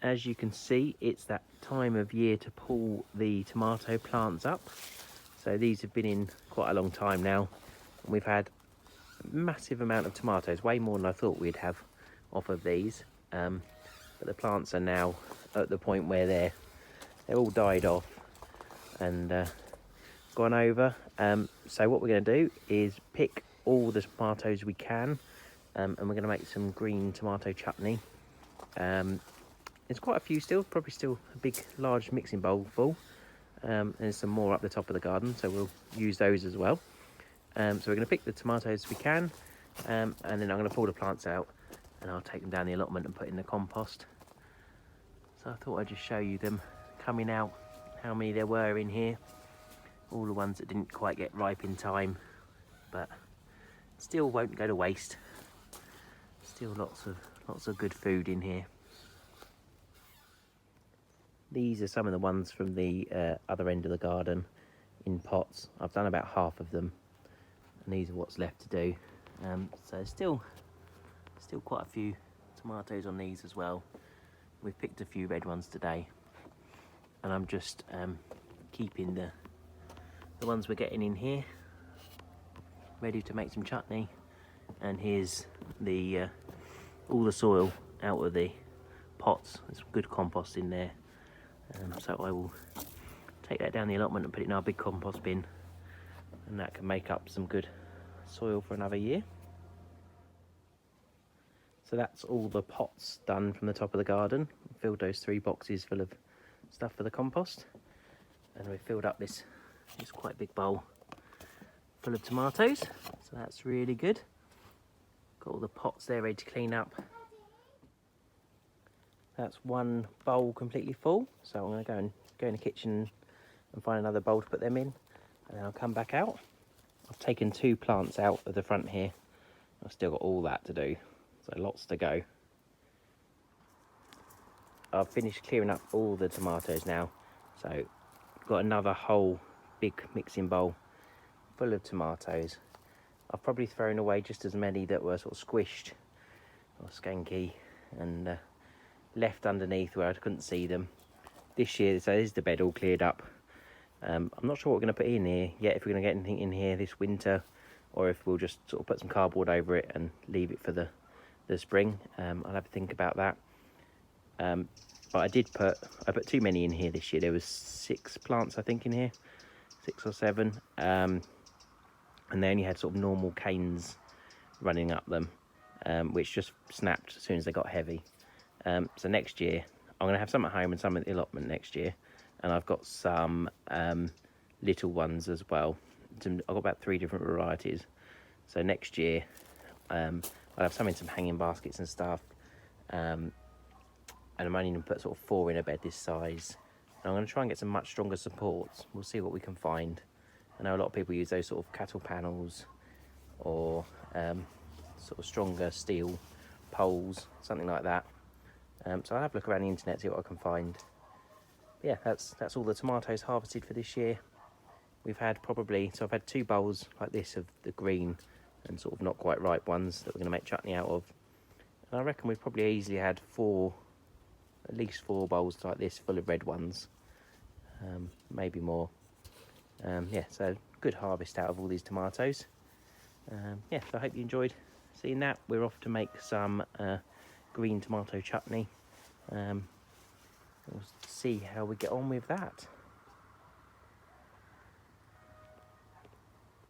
as you can see, it's that time of year to pull the tomato plants up. So these have been in quite a long time now, and we've had a massive amount of tomatoes, way more than I thought we'd have off of these. But the plants are now at the point where they're all died off and gone over. So what we're going to do is pick all the tomatoes we can, and we're going to make some green tomato chutney. There's quite a few still, probably still a big large mixing bowl full. There's some more up the top of the garden, so we'll use those as well. So we're going to pick the tomatoes we can, and then I'm going to pull the plants out and I'll take them down the allotment and put in the compost. So I thought I'd just show you them coming out, how many there were in here. All the ones that didn't quite get ripe in time, but still won't go to waste. Still lots of good food in here. These are some of the ones from the other end of the garden in pots. I've done about half of them, and these are what's left to do. So still quite a few tomatoes on these as well. We've picked a few red ones today, and I'm just keeping the ones we're getting in here ready to make some chutney. And here's the all the soil out of the pots. There's good compost in there. So I will take that down the allotment and put it in our big compost bin, and that can make up some good soil for another year. So that's all the pots done from the top of the garden. Filled those 3 boxes full of stuff for the compost, and we filled up this quite big bowl full of tomatoes, so that's really good. Got all the pots there ready to clean up. That's one bowl completely full, so I'm going to go in the kitchen and find another bowl to put them in, and then I'll come back out. I've taken 2 plants out of the front here. I've still got all that to do, so lots to go. I've finished clearing up all the tomatoes now, so I've got another whole big mixing bowl full of tomatoes. I've probably thrown away just as many that were sort of squished or skanky and left underneath where I couldn't see them. This year, so there's the bed all cleared up. I'm not sure what we're going to put in here yet, if we're going to get anything in here this winter, or if we'll just sort of put some cardboard over it and leave it for the spring. I'll have to think about that. But I put too many in here this year. There was 6 plants I think in here, 6 or 7, and they only had sort of normal canes running up them, which just snapped as soon as they got heavy. So next year I'm going to have some at home and some at the allotment next year, and I've got some little ones as well. I've got about 3 different varieties. So next year I'll have some in some hanging baskets and stuff, and I'm only going to put sort of 4 in a bed this size. And I'm going to try and get some much stronger supports. We'll see what we can find. I know a lot of people use those sort of cattle panels or sort of stronger steel poles, something like that. So I'll have a look around the internet, see what I can find. But yeah, that's all the tomatoes harvested for this year. We've had I've had 2 bowls like this of the green and sort of not quite ripe ones that we're going to make chutney out of. And I reckon we've probably easily had at least 4 bowls like this full of red ones, maybe more. Yeah, so good harvest out of all these tomatoes. Yeah, so I hope you enjoyed seeing that. We're off to make some green tomato chutney. We'll see how we get on with that.